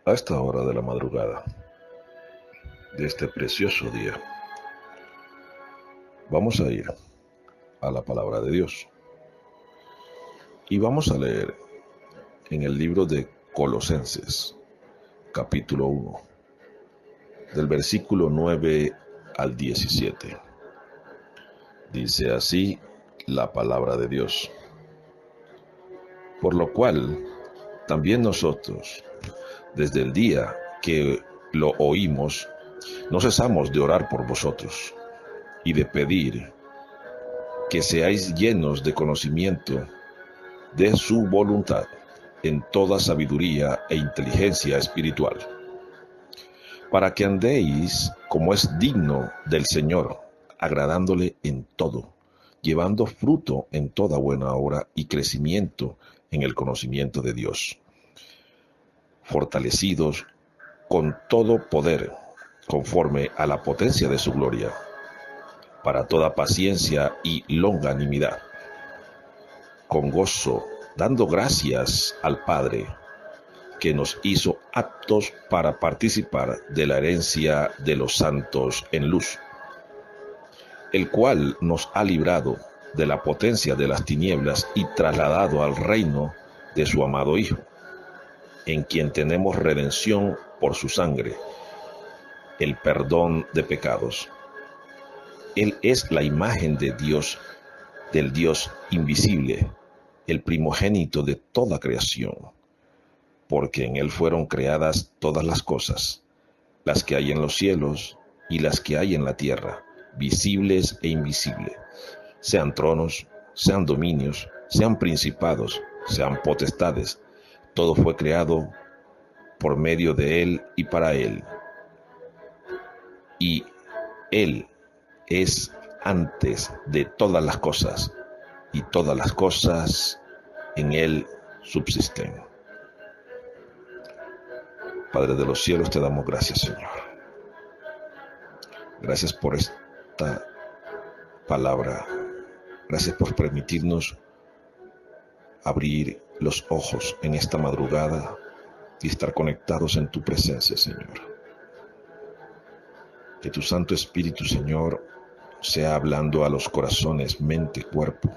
A esta hora de la madrugada de este precioso día, vamos a ir a la palabra de Dios y vamos a leer en el libro de Colosenses, capítulo 1, del versículo 9 al 17. Dice así la palabra de Dios: por lo cual también nosotros, desde el día que lo oímos, no cesamos de orar por vosotros y de pedir que seáis llenos de conocimiento de su voluntad en toda sabiduría e inteligencia espiritual, para que andéis como es digno del Señor, agradándole en todo, llevando fruto en toda buena obra y crecimiento en el conocimiento de Dios, fortalecidos con todo poder, conforme a la potencia de su gloria, para toda paciencia y longanimidad, con gozo, dando gracias al Padre, que nos hizo aptos para participar de la herencia de los santos en luz, el cual nos ha librado de la potencia de las tinieblas y trasladado al reino de su amado Hijo, en quien tenemos redención por su sangre, el perdón de pecados. Él es la imagen de Dios, del Dios invisible, el primogénito de toda creación, porque en Él fueron creadas todas las cosas, las que hay en los cielos y las que hay en la tierra, visibles e invisibles, sean tronos, sean dominios, sean principados, sean potestades. Todo fue creado por medio de Él y para Él. Y Él es antes de todas las cosas, y todas las cosas en Él subsisten. Padre de los cielos, te damos gracias, Señor. Gracias por esta palabra. Gracias por permitirnos abrir los ojos en esta madrugada y estar conectados en tu presencia, Señor. Que tu Santo Espíritu, Señor, sea hablando a los corazones, mente, cuerpo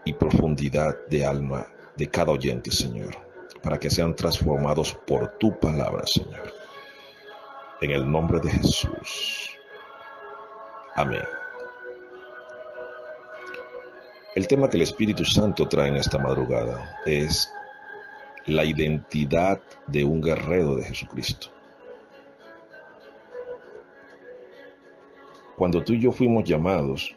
y profundidad de alma de cada oyente, Señor, para que sean transformados por tu palabra, Señor. En el nombre de Jesús. Amén. El tema que el Espíritu Santo trae en esta madrugada es la identidad de un guerrero de Jesucristo. Cuando tú y yo fuimos llamados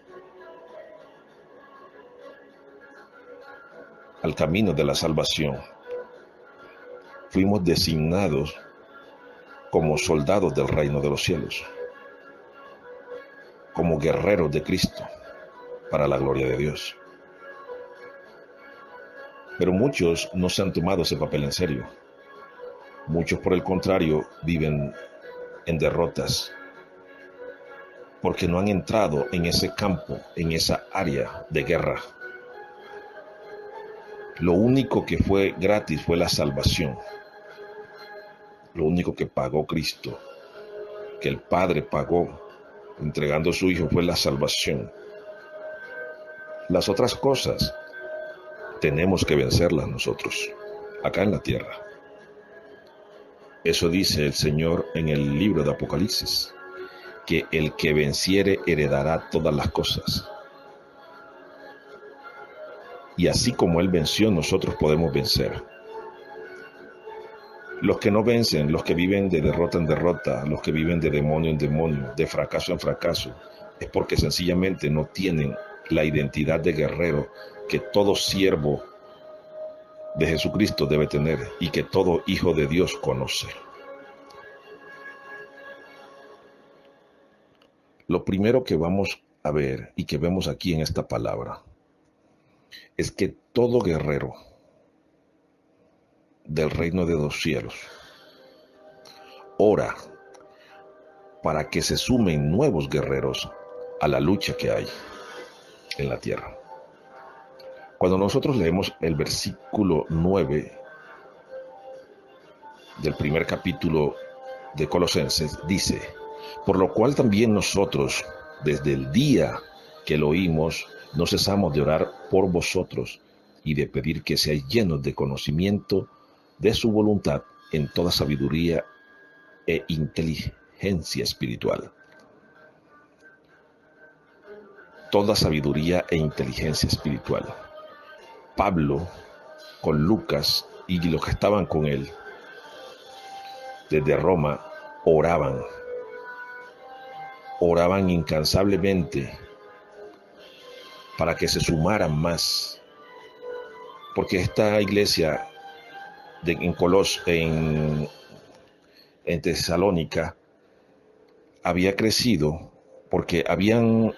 al camino de la salvación, fuimos designados como soldados del reino de los cielos, como guerreros de Cristo, para la gloria de Dios. Pero muchos no se han tomado ese papel en serio. Muchos, por el contrario, viven en derrotas, porque no han entrado en ese campo, en esa área de guerra. Lo único que fue gratis fue la salvación. Lo único que pagó Cristo, que el Padre pagó entregando a su Hijo, fue la salvación. Las otras cosas tenemos que vencerlas nosotros, acá en la tierra. Eso dice el Señor en el libro de Apocalipsis, que el que venciere heredará todas las cosas. Y así como Él venció, nosotros podemos vencer. Los que no vencen, los que viven de derrota en derrota, los que viven de demonio en demonio, de fracaso en fracaso, es porque sencillamente no tienen la identidad de guerrero que todo siervo de Jesucristo debe tener y que todo hijo de Dios conoce. Lo primero que vamos a ver y que vemos aquí en esta palabra es que todo guerrero del reino de los cielos ora para que se sumen nuevos guerreros a la lucha que hay en la tierra. Cuando nosotros leemos el versículo 9 del primer capítulo de Colosenses, dice: por lo cual también nosotros, desde el día que lo oímos, no cesamos de orar por vosotros y de pedir que seáis llenos de conocimiento de su voluntad en toda sabiduría e inteligencia espiritual. Toda sabiduría e inteligencia espiritual. Pablo, con Lucas y los que estaban con él, desde Roma, oraban incansablemente para que se sumaran más, porque esta iglesia en Tesalónica había crecido porque habían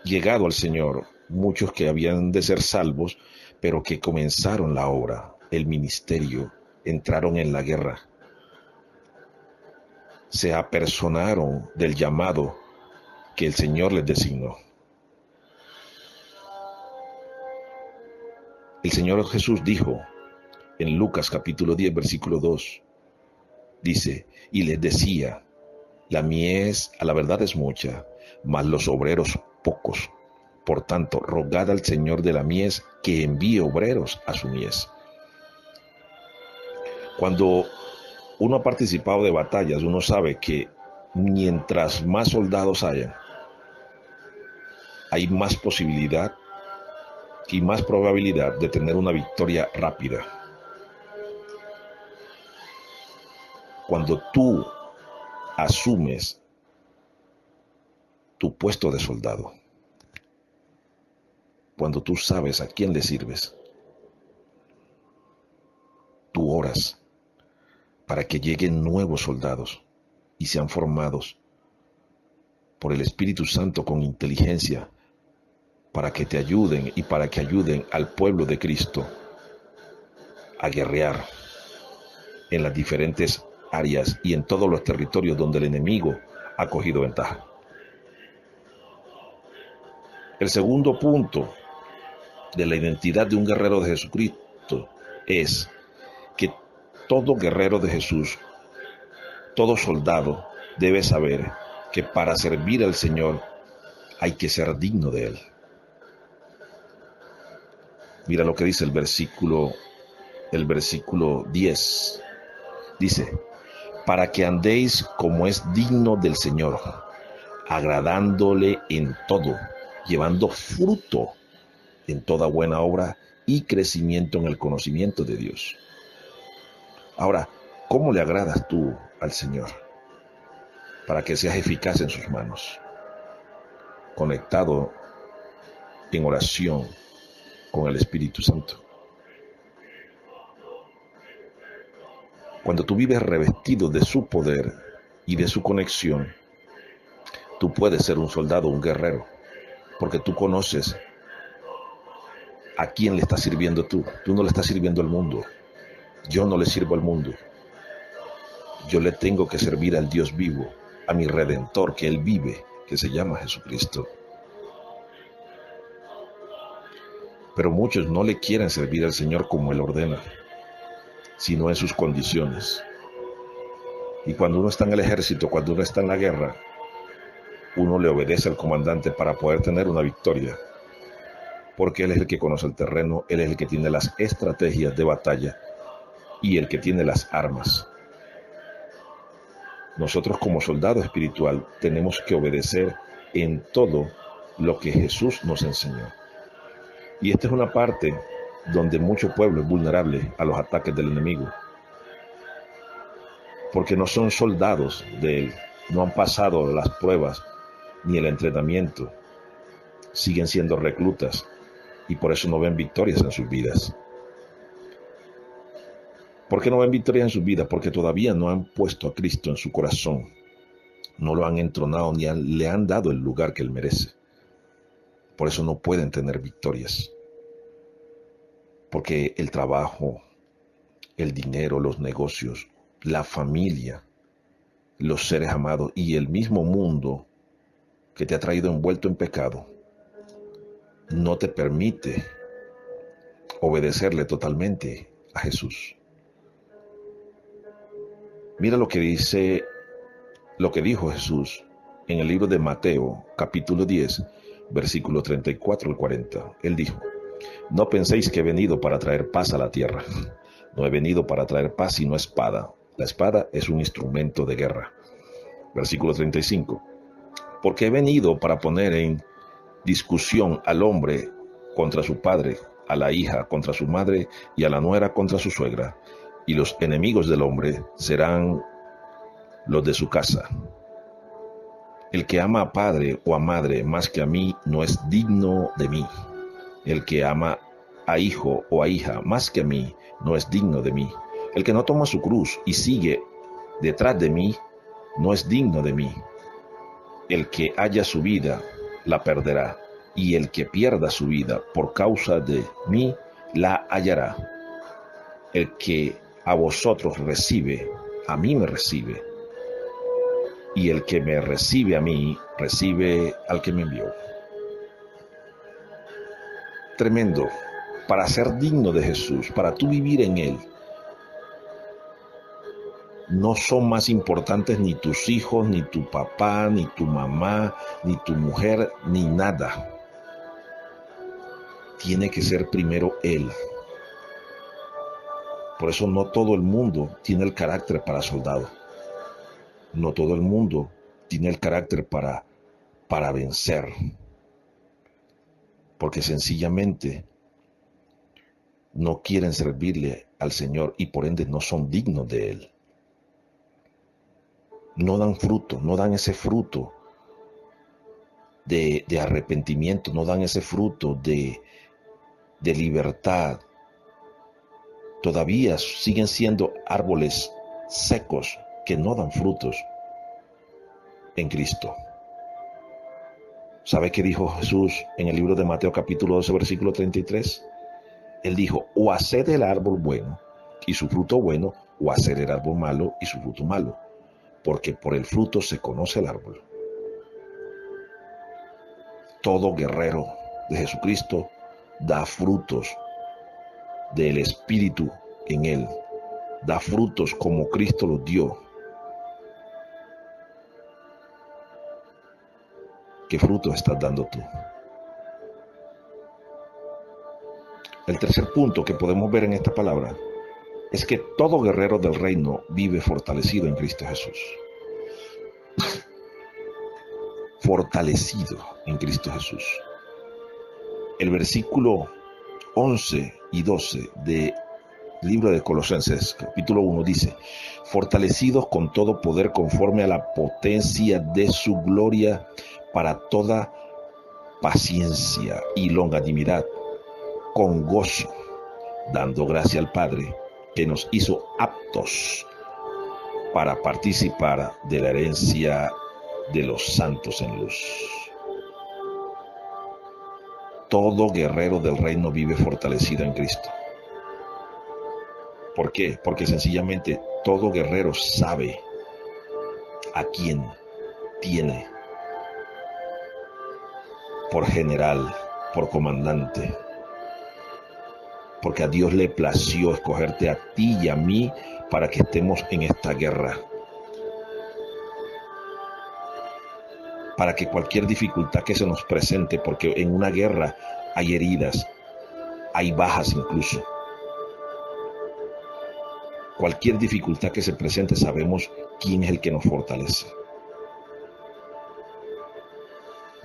llegado al Señor muchos que habían de ser salvos, pero que comenzaron la obra, el ministerio, entraron en la guerra, se apersonaron del llamado que el Señor les designó. El Señor Jesús dijo en Lucas capítulo 10, versículo 2, dice: y les decía, la mies a la verdad es mucha, mas los obreros pocos. Por tanto, rogad al Señor de la mies que envíe obreros a su mies. Cuando uno ha participado de batallas, uno sabe que mientras más soldados hayan, hay más posibilidad y más probabilidad de tener una victoria rápida. Cuando tú asumes tu puesto de soldado, cuando tú sabes a quién le sirves, tú oras para que lleguen nuevos soldados y sean formados por el Espíritu Santo con inteligencia para que te ayuden y para que ayuden al pueblo de Cristo a guerrear en las diferentes áreas y en todos los territorios donde el enemigo ha cogido ventaja. El segundo punto de la identidad de un guerrero de Jesucristo es que todo guerrero de Jesús, todo soldado debe saber que para servir al Señor hay que ser digno de Él. Mira lo que dice el versículo 10. Dice: para que andéis como es digno del Señor, agradándole en todo, llevando fruto en toda buena obra y crecimiento en el conocimiento de Dios. Ahora, ¿cómo le agradas tú al Señor? Para que seas eficaz en sus manos, conectado en oración con el Espíritu Santo. Cuando tú vives revestido de su poder y de su conexión, tú puedes ser un soldado, un guerrero, porque tú conoces a quién le estás sirviendo tú. Tú no le estás sirviendo al mundo. Yo no le sirvo al mundo. Yo le tengo que servir al Dios vivo, a mi Redentor, que Él vive, que se llama Jesucristo. Pero muchos no le quieren servir al Señor como Él ordena, sino en sus condiciones. Y cuando uno está en el ejército, cuando uno está en la guerra, uno le obedece al comandante para poder tener una victoria, porque Él es el que conoce el terreno, Él es el que tiene las estrategias de batalla y el que tiene las armas. Nosotros como soldado espiritual tenemos que obedecer en todo lo que Jesús nos enseñó. Y esta es una parte donde mucho pueblo es vulnerable a los ataques del enemigo, porque no son soldados de Él, no han pasado las pruebas ni el entrenamiento, siguen siendo reclutas y por eso no ven victorias en sus vidas. ¿Por qué no ven victorias en sus vidas? Porque todavía no han puesto a Cristo en su corazón, no lo han entronado ni le han dado el lugar que Él merece. Por eso no pueden tener victorias, porque el trabajo, el dinero, los negocios, la familia, los seres amados y el mismo mundo que te ha traído envuelto en pecado no te permite obedecerle totalmente a Jesús. Mira lo que dice, lo que dijo Jesús en el libro de Mateo, capítulo 10, versículo 34 al 40. Él dijo: no penséis que he venido para traer paz a la tierra. No he venido para traer paz sino espada. La espada es un instrumento de guerra. Versículo 35. Porque he venido para poner en discusión al hombre contra su padre, a la hija contra su madre y a la nuera contra su suegra. Y los enemigos del hombre serán los de su casa. El que ama a padre o a madre más que a mí no es digno de mí. El que ama a hijo o a hija más que a mí no es digno de mí. El que no toma su cruz y sigue detrás de mí no es digno de mí. El que haya su vida la perderá, y el que pierda su vida por causa de mí la hallará. El que a vosotros recibe, a mí me recibe, y el que me recibe a mí, recibe al que me envió. Tremendo. Para ser digno de Jesús, para tú vivir en Él, no son más importantes ni tus hijos, ni tu papá, ni tu mamá, ni tu mujer, ni nada. Tiene que ser primero Él. Por eso no todo el mundo tiene el carácter para soldado. No todo el mundo tiene el carácter para vencer. Porque sencillamente no quieren servirle al Señor y por ende no son dignos de Él. No dan fruto, no dan ese fruto de arrepentimiento, no dan ese fruto de libertad. Todavía siguen siendo árboles secos que no dan frutos en Cristo. ¿Sabe qué dijo Jesús en el libro de Mateo capítulo 12, versículo 33? Él dijo: o haced el árbol bueno y su fruto bueno, o hacer el árbol malo y su fruto malo, porque por el fruto se conoce el árbol. Todo guerrero de Jesucristo da frutos del Espíritu en él, da frutos como Cristo los dio. ¿Qué fruto estás dando tú? El tercer punto que podemos ver en esta palabra es que todo guerrero del reino vive fortalecido en Cristo Jesús. Fortalecido en Cristo Jesús. El versículo 11 y 12 del libro de Colosenses, capítulo 1, dice: fortalecidos con todo poder conforme a la potencia de su gloria, para toda paciencia y longanimidad, con gozo, dando gracia al Padre, que nos hizo aptos para participar de la herencia de los santos en luz. Todo guerrero del reino vive fortalecido en Cristo. ¿Por qué? Porque sencillamente todo guerrero sabe a quién tiene por general, por comandante. Porque a Dios le plació escogerte a ti y a mí para que estemos en esta guerra. Para que cualquier dificultad que se nos presente, porque en una guerra hay heridas, hay bajas incluso. Cualquier dificultad que se presente, sabemos quién es el que nos fortalece.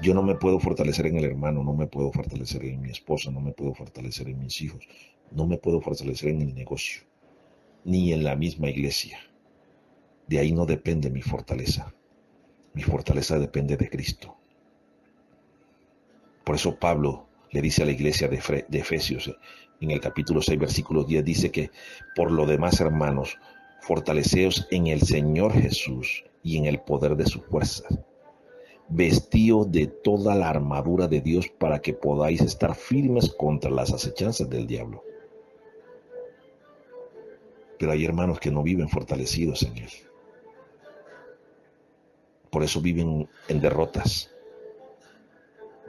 Yo no me puedo fortalecer en el hermano, no me puedo fortalecer en mi esposa, no me puedo fortalecer en mis hijos, no me puedo fortalecer en el negocio, ni en la misma iglesia. De ahí no depende mi fortaleza. Mi fortaleza depende de Cristo. Por eso Pablo le dice a la iglesia de Efesios, en el capítulo 6, versículo 10, dice que por lo demás, hermanos, fortaleceos en el Señor Jesús y en el poder de su fuerza. Vestíos de toda la armadura de Dios para que podáis estar firmes contra las acechanzas del diablo. Pero hay hermanos que no viven fortalecidos en Él. Por eso viven en derrotas.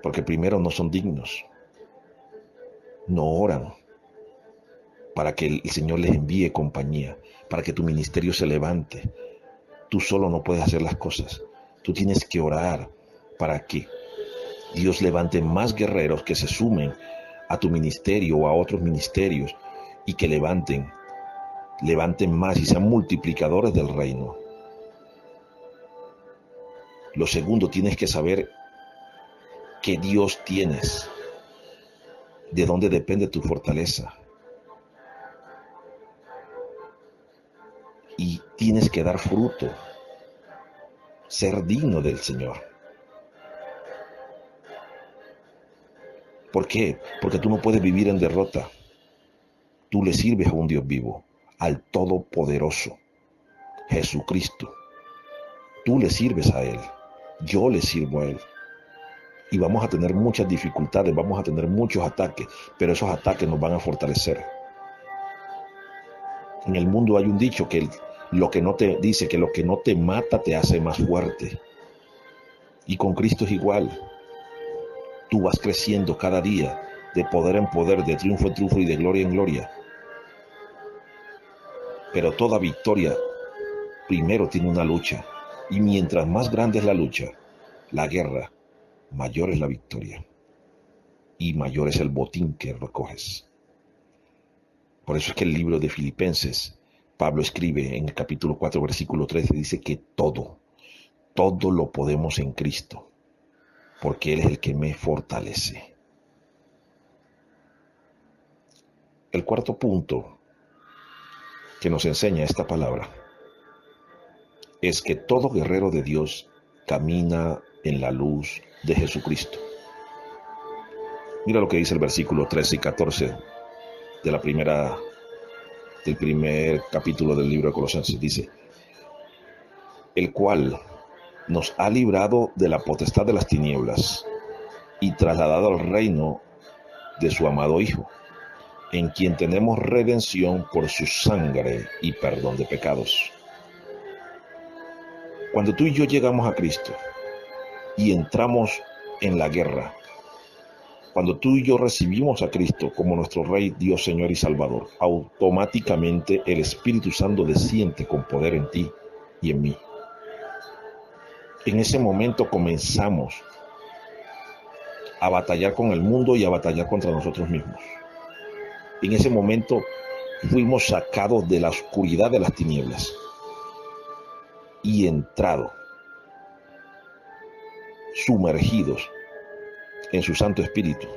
Porque primero no son dignos. No oran. para que el Señor les envíe compañía, para que tu ministerio se levante. Tú solo no puedes hacer las cosas. Tú tienes que orar para que Dios levante más guerreros que se sumen a tu ministerio o a otros ministerios y que levanten más y sean multiplicadores del reino. Lo segundo, tienes que saber qué Dios tienes, de dónde depende tu fortaleza. Y tienes que dar fruto, ser digno del Señor. ¿Por qué? Porque tú no puedes vivir en derrota. Tú le sirves a un Dios vivo, al Todopoderoso, Jesucristo. Tú le sirves a Él, yo le sirvo a Él. Y vamos a tener muchas dificultades, vamos a tener muchos ataques, pero esos ataques nos van a fortalecer. En el mundo hay un dicho que lo que no te mata te hace más fuerte. Y con Cristo es igual. Tú vas creciendo cada día de poder en poder, de triunfo en triunfo y de gloria en gloria. Pero toda victoria primero tiene una lucha. Y mientras más grande es la lucha, la guerra, mayor es la victoria. Y mayor es el botín que recoges. Por eso es que el libro de Filipenses, Pablo escribe en el capítulo 4, versículo 13, dice que todo lo podemos en Cristo, porque Él es el que me fortalece. El cuarto punto que nos enseña esta palabra es que todo guerrero de Dios camina en la luz de Jesucristo. Mira lo que dice el versículo 13 y 14 del primer capítulo del libro de Colosenses. Dice: el cual nos ha librado de la potestad de las tinieblas y trasladado al reino de su amado Hijo, en quien tenemos redención por su sangre y perdón de pecados. Cuando tú y yo llegamos a Cristo y entramos en la guerra, cuando tú y yo recibimos a Cristo como nuestro Rey, Dios, Señor y Salvador, automáticamente el Espíritu Santo desciende con poder en ti y en mí. En ese momento comenzamos a batallar con el mundo y a batallar contra nosotros mismos. En ese momento fuimos sacados de la oscuridad de las tinieblas y entrados, sumergidos en su Santo Espíritu.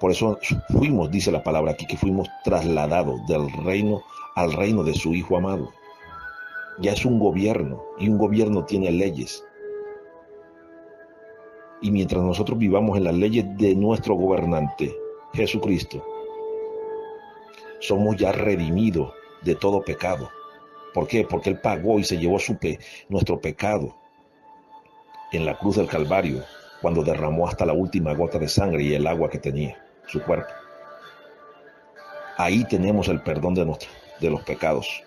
Por eso fuimos, dice la palabra aquí, que fuimos trasladados del reino al reino de su Hijo amado. Ya es un gobierno, y un gobierno tiene leyes. Y mientras nosotros vivamos en las leyes de nuestro gobernante, Jesucristo, somos ya redimidos de todo pecado. ¿Por qué? Porque Él pagó y se llevó nuestro pecado en la cruz del Calvario, cuando derramó hasta la última gota de sangre y el agua que tenía su cuerpo. Ahí tenemos el perdón de los pecados.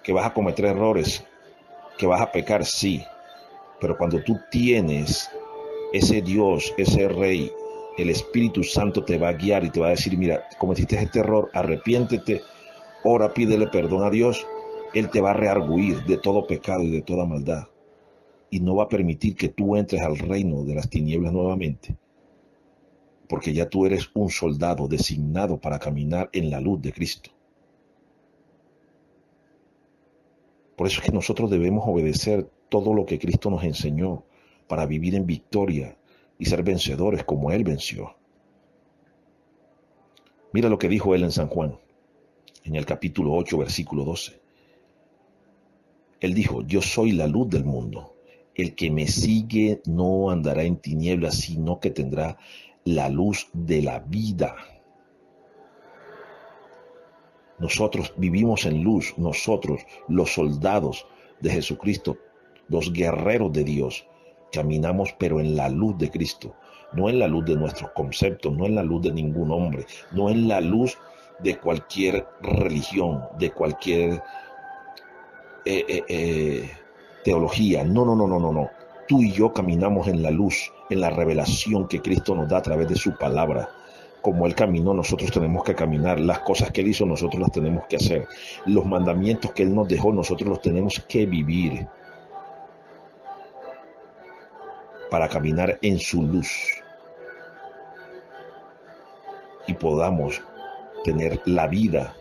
Que vas a cometer errores, que vas a pecar, sí, pero cuando tú tienes ese Dios, ese Rey, el Espíritu Santo te va a guiar y te va a decir: mira, cometiste este error, arrepiéntete, ora, pídele perdón a Dios. Él te va a rearguir de todo pecado y de toda maldad, y no va a permitir que tú entres al reino de las tinieblas nuevamente, porque ya tú eres un soldado designado para caminar en la luz de Cristo. Por eso es que nosotros debemos obedecer todo lo que Cristo nos enseñó para vivir en victoria y ser vencedores como Él venció. Mira lo que dijo Él en San Juan, en el capítulo 8, versículo 12. Él dijo: yo soy la luz del mundo. El que me sigue no andará en tinieblas, sino que tendrá la luz de la vida. Nosotros vivimos en luz, nosotros, los soldados de Jesucristo, los guerreros de Dios, caminamos pero en la luz de Cristo, no en la luz de nuestros conceptos, no en la luz de ningún hombre, no en la luz de cualquier religión, de cualquier teología. No. Tú y yo caminamos en la luz, en la revelación que Cristo nos da a través de su palabra. Como Él caminó, nosotros tenemos que caminar. Las cosas que Él hizo, nosotros las tenemos que hacer. Los mandamientos que Él nos dejó, nosotros los tenemos que vivir para caminar en su luz y podamos tener la vida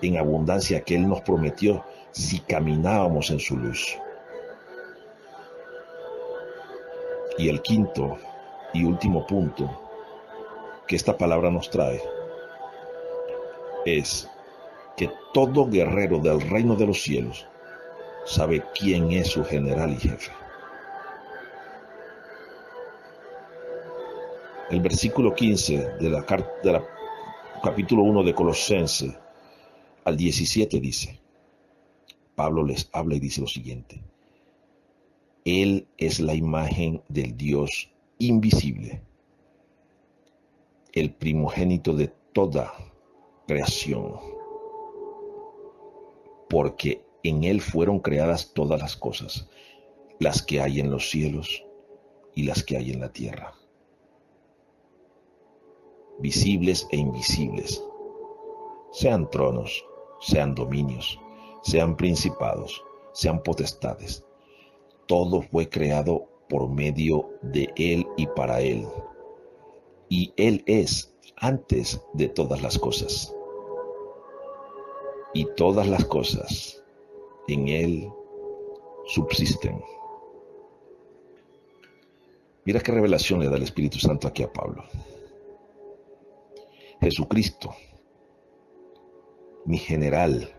en abundancia que Él nos prometió si caminábamos en su luz. Y el quinto y último punto que esta palabra nos trae es que todo guerrero del reino de los cielos sabe quién es su general y jefe. El versículo 15 de la capítulo 1 de Colosenses al 17 dice, Pablo les habla y dice lo siguiente: Él es la imagen del Dios invisible, el primogénito de toda creación, porque en Él fueron creadas todas las cosas, las que hay en los cielos y las que hay en la tierra, visibles e invisibles, sean tronos, sean dominios, sean principados, sean potestades. Todo fue creado por medio de Él y para Él. Y Él es antes de todas las cosas. Y todas las cosas en Él subsisten. Mira qué revelación le da el Espíritu Santo aquí a Pablo. Jesucristo, mi general,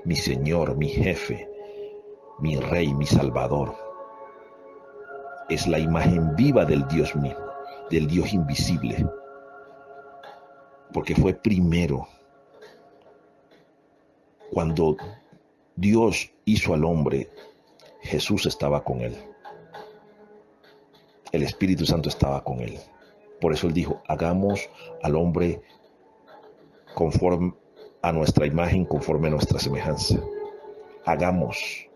mi Señor, mi jefe, mi Rey, mi Salvador, es la imagen viva del Dios mismo, del Dios invisible, porque fue primero. Cuando Dios hizo al hombre, Jesús estaba con él. El Espíritu Santo estaba con él. Por eso él dijo, hagamos al hombre conforme a nuestra imagen, conforme a nuestra semejanza. Hagamos.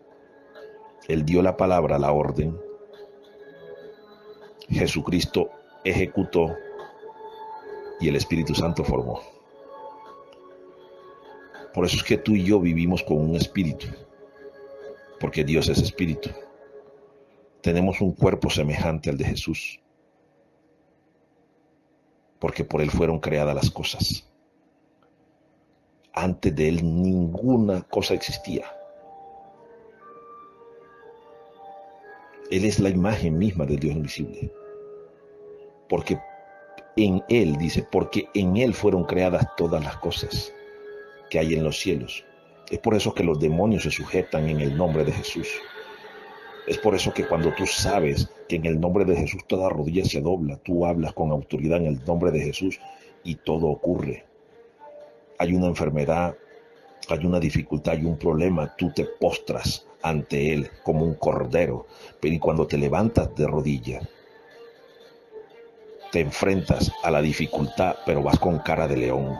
Él dio la palabra, la orden. Jesucristo ejecutó y el Espíritu Santo formó. Por eso es que tú y yo vivimos con un espíritu, porque Dios es espíritu. Tenemos un cuerpo semejante al de Jesús, porque por Él fueron creadas las cosas. Antes de Él ninguna cosa existía. Él es la imagen misma del Dios invisible. Porque en Él, dice, porque en Él fueron creadas todas las cosas que hay en los cielos. Es por eso que los demonios se sujetan en el nombre de Jesús. Es por eso que cuando tú sabes que en el nombre de Jesús toda rodilla se dobla, tú hablas con autoridad en el nombre de Jesús y todo ocurre. Hay una enfermedad, hay una dificultad, hay un problema, tú te postras ante Él como un cordero, pero y cuando te levantas de rodillas, te enfrentas a la dificultad, pero vas con cara de león,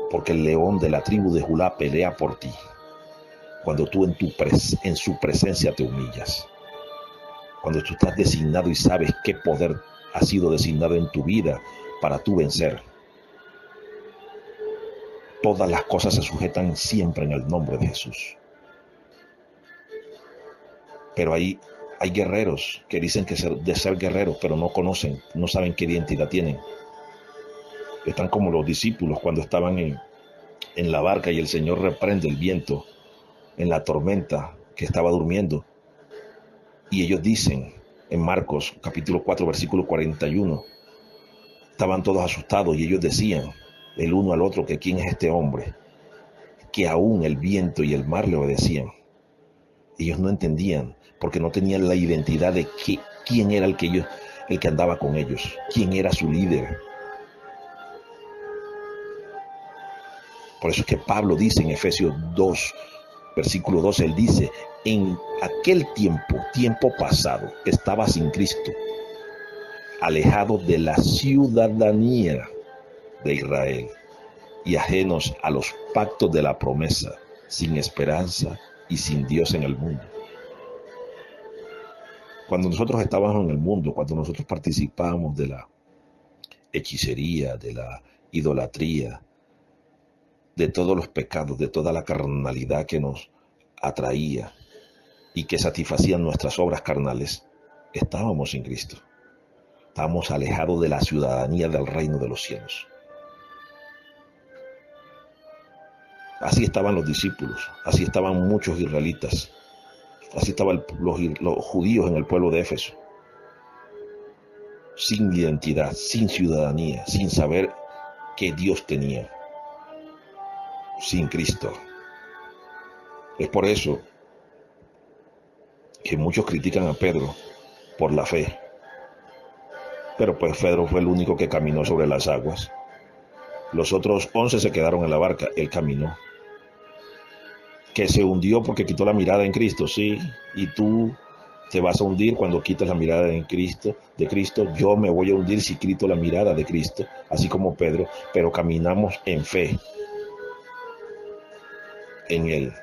porque el león de la tribu de Judá pelea por ti. Cuando tú en su presencia te humillas, cuando tú estás designado y sabes qué poder ha sido designado en tu vida para tú vencer. Todas las cosas se sujetan siempre en el nombre de Jesús. Pero hay guerreros que dicen que de ser guerreros, pero no conocen, no saben qué identidad tienen. Están como los discípulos cuando estaban en la barca y el Señor reprende el viento en la tormenta que estaba durmiendo. Y ellos dicen en Marcos capítulo 4 versículo 41, estaban todos asustados y ellos decían el uno al otro que quién es este hombre, que aún el viento y el mar le obedecían. Ellos no entendían porque no tenían la identidad de quién era el que andaba con ellos, quién era su líder. Por eso es que Pablo dice en Efesios 2, versículo 12, él dice, en aquel tiempo pasado, estaba sin Cristo, alejado de la ciudadanía de Israel y ajenos a los pactos de la promesa, sin esperanza y sin Dios en el mundo. Cuando nosotros estábamos en el mundo, cuando nosotros participábamos de hechicería, de la idolatría, de todos los pecados, de toda la carnalidad que nos atraía y que satisfacían nuestras obras carnales, estábamos sin Cristo. Estábamos alejados de la ciudadanía del reino de los cielos. Así estaban los discípulos, así estaban muchos israelitas, así estaban los judíos en el pueblo de Éfeso, sin identidad, sin ciudadanía, sin saber qué Dios tenía, sin Cristo. Es por eso que muchos critican a Pedro por la fe, pero pues Pedro fue el único que caminó sobre las aguas. Los otros 11 se quedaron en la barca, él caminó. Que se hundió porque quitó la mirada en Cristo, sí, y tú te vas a hundir cuando quitas la mirada en Cristo, de Cristo. Yo me voy a hundir si quito la mirada de Cristo, así como Pedro, pero caminamos en fe en Él.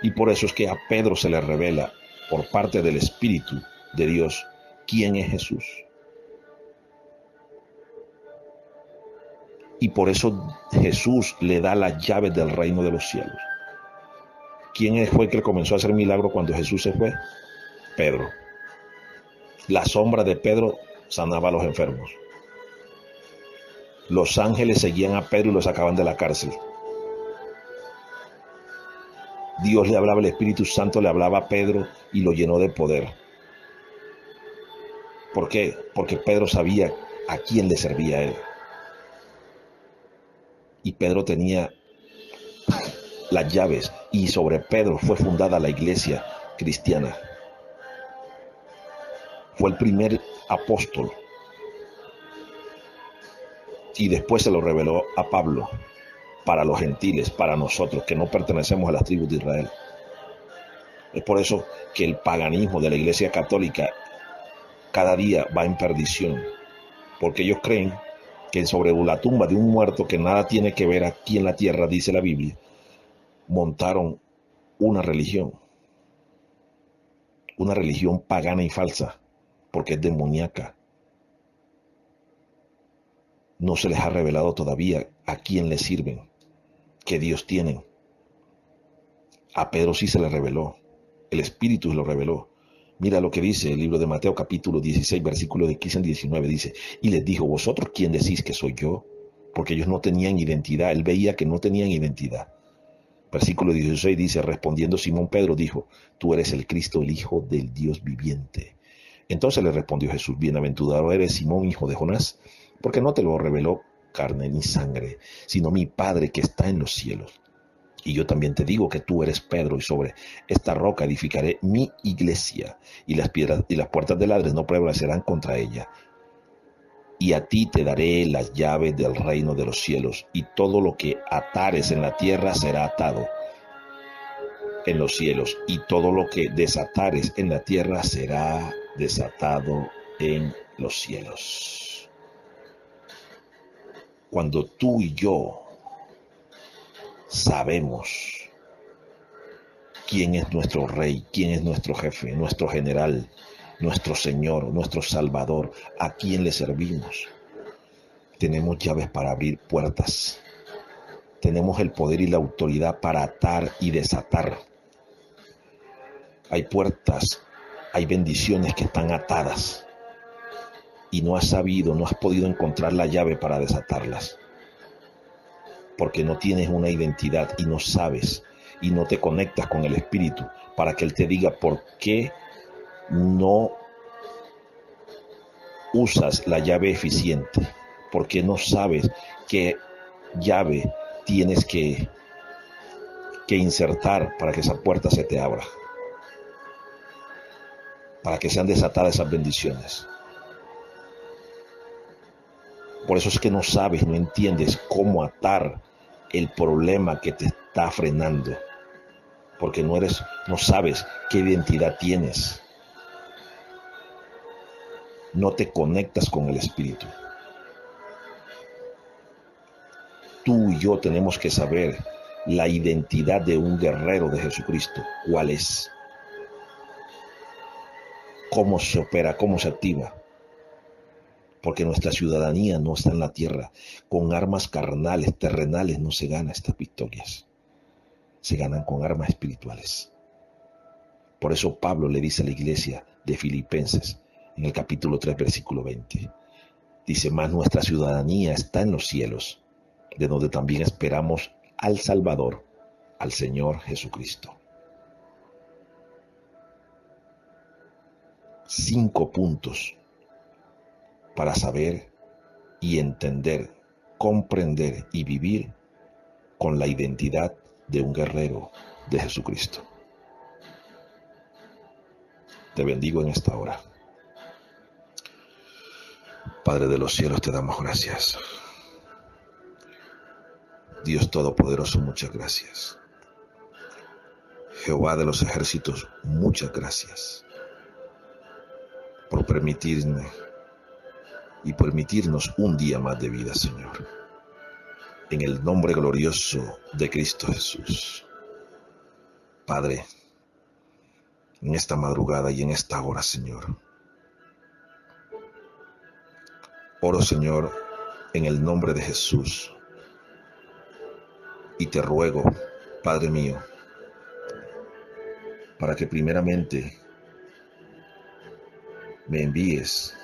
Y por eso es que a Pedro se le revela por parte del Espíritu de Dios quién es Jesús. Y por eso Jesús le da las llaves del reino de los cielos. ¿Quién fue el que comenzó a hacer milagro cuando Jesús se fue? Pedro. La sombra de Pedro sanaba a los enfermos. Los ángeles seguían a Pedro y lo sacaban de la cárcel. Dios le hablaba, el Espíritu Santo le hablaba a Pedro y lo llenó de poder. ¿Por qué? Porque Pedro sabía a quién le servía a él. Y Pedro tenía las llaves, y sobre Pedro fue fundada la iglesia cristiana. Fue el primer apóstol. Y después se lo reveló a Pablo para los gentiles, para nosotros que no pertenecemos a las tribus de Israel. Es por eso que el paganismo de la iglesia católica cada día va en perdición, porque ellos creen que sobre la tumba de un muerto que nada tiene que ver aquí en la tierra, dice la Biblia, montaron una religión pagana y falsa, porque es demoníaca. No se les ha revelado todavía a quién le sirven, qué Dios tienen. A Pedro sí se le reveló, el Espíritu se lo reveló. Mira lo que dice el libro de Mateo capítulo 16, versículo de 15 al 19, dice, y les dijo, ¿vosotros quién decís que soy yo? Porque ellos no tenían identidad, él veía que no tenían identidad. Versículo 16 dice, respondiendo Simón Pedro dijo, tú eres el Cristo, el Hijo del Dios viviente. Entonces le respondió Jesús, bienaventurado eres Simón, hijo de Jonás, porque no te lo reveló carne ni sangre, sino mi Padre que está en los cielos. Y yo también te digo que tú eres Pedro, y sobre esta roca edificaré mi iglesia, y las piedras y las puertas del Hades no prevalecerán contra ella. Y a ti te daré las llaves del reino de los cielos, y todo lo que atares en la tierra será atado en los cielos, y todo lo que desatares en la tierra será desatado en los cielos. Cuando tú y yo sabemos quién es nuestro rey, quién es nuestro jefe, nuestro general, nuestro Señor, nuestro Salvador, a quién le servimos, tenemos llaves para abrir puertas. Tenemos el poder y la autoridad para atar y desatar. Hay puertas, hay bendiciones que están atadas y no has sabido, no has podido encontrar la llave para desatarlas. Porque no tienes una identidad y no sabes y no te conectas con el Espíritu para que Él te diga por qué no usas la llave eficiente, porque no sabes qué llave tienes que insertar para que esa puerta se te abra, para que sean desatadas esas bendiciones. Por eso es que no sabes, no entiendes cómo atar el problema que te está frenando, porque no sabes qué identidad tienes. No te conectas con el Espíritu. Tú y yo tenemos que saber la identidad de un guerrero de Jesucristo. ¿Cuál es? ¿Cómo se opera? ¿Cómo se activa? porque nuestra ciudadanía no está en la tierra. Con armas carnales, terrenales, no se gana estas victorias. Se ganan con armas espirituales. Por eso Pablo le dice a la iglesia de Filipenses, en el capítulo 3, versículo 20, dice: más nuestra ciudadanía está en los cielos, de donde también esperamos al Salvador, al Señor Jesucristo. 5 puntos para saber y entender, comprender y vivir con la identidad de un guerrero de Jesucristo. Te bendigo en esta hora. Padre de los cielos, te damos gracias. Dios Todopoderoso, muchas gracias. Jehová de los ejércitos, muchas gracias por permitirme y permitirnos un día más de vida, Señor. En el nombre glorioso de Cristo Jesús. Padre, en esta madrugada y en esta hora, Señor, oro, Señor, en el nombre de Jesús, y te ruego, Padre mío, para que primeramente me envíes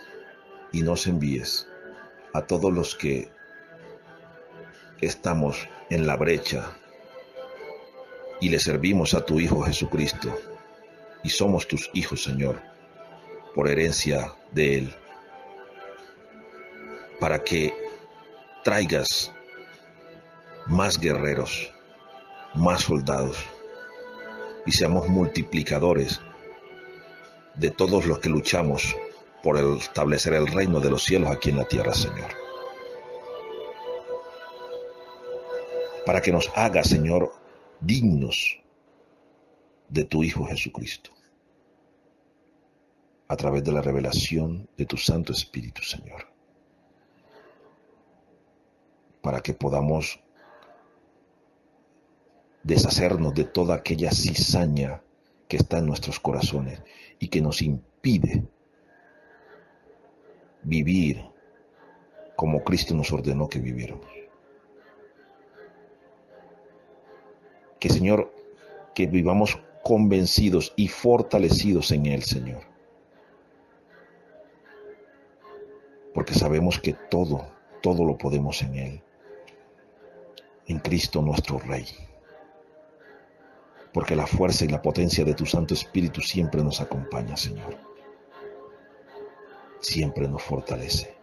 y nos envíes a todos los que estamos en la brecha y le servimos a tu Hijo Jesucristo y somos tus hijos, Señor, por herencia de Él, para que traigas más guerreros, más soldados y seamos multiplicadores de todos los que luchamos por establecer el reino de los cielos aquí en la tierra, Señor. Para que nos haga, Señor, dignos de tu Hijo Jesucristo, a través de la revelación de tu Santo Espíritu, Señor. Para que podamos deshacernos de toda aquella cizaña que está en nuestros corazones y que nos impide vivir como Cristo nos ordenó que viviéramos. Que, Señor, que vivamos convencidos y fortalecidos en Él, Señor. Porque sabemos que todo lo podemos en Él. En Cristo nuestro Rey. Porque la fuerza y la potencia de tu Santo Espíritu siempre nos acompaña, Señor. Siempre nos fortalece.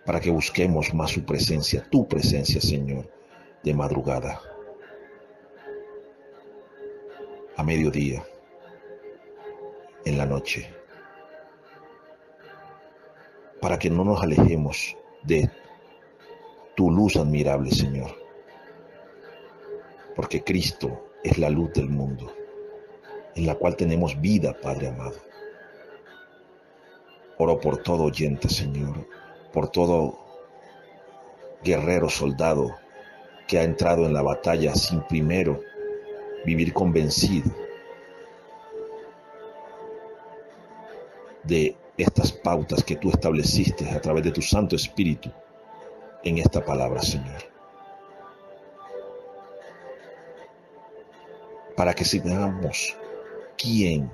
Para que busquemos más su presencia, tu presencia, Señor, de madrugada, a mediodía, en la noche. Para que no nos alejemos de tu luz admirable, Señor. Porque Cristo es la luz del mundo, en la cual tenemos vida, Padre amado. Oro por todo oyente, Señor, por todo guerrero, soldado que ha entrado en la batalla sin primero vivir convencido de estas pautas que tú estableciste a través de tu Santo Espíritu en esta palabra, Señor. Para que sepamos quién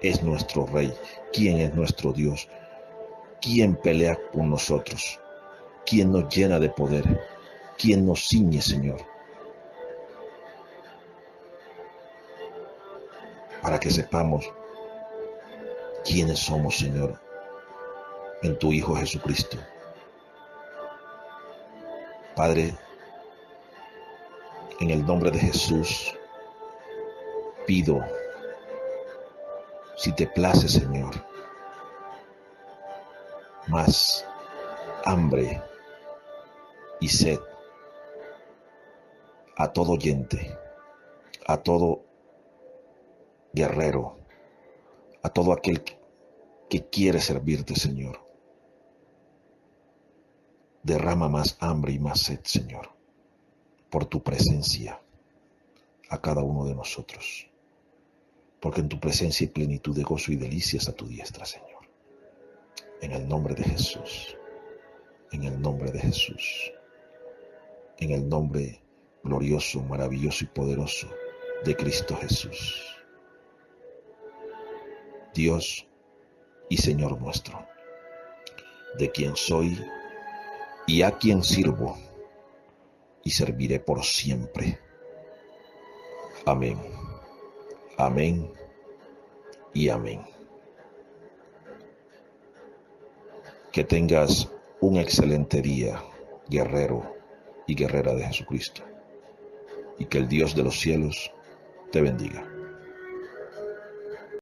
es nuestro Rey, quién es nuestro Dios, quién pelea por nosotros, quién nos llena de poder, quién nos ciñe, Señor. Para que sepamos quiénes somos, Señor, en tu Hijo Jesucristo. Padre, en el nombre de Jesús, pido, si te place, Señor, más hambre y sed a todo oyente, a todo guerrero, a todo aquel que quiere servirte, Señor. Derrama más hambre y más sed, Señor, por tu presencia a cada uno de nosotros. Porque en tu presencia hay plenitud de gozo y delicias a tu diestra, Señor. en el nombre de Jesús, en el nombre de Jesús, en el nombre glorioso, maravilloso y poderoso de Cristo Jesús. Dios y Señor nuestro, de quien soy y a quien sirvo y serviré por siempre. Amén, amén y amén. Que tengas un excelente día, guerrero y guerrera de Jesucristo, y que el Dios de los cielos te bendiga.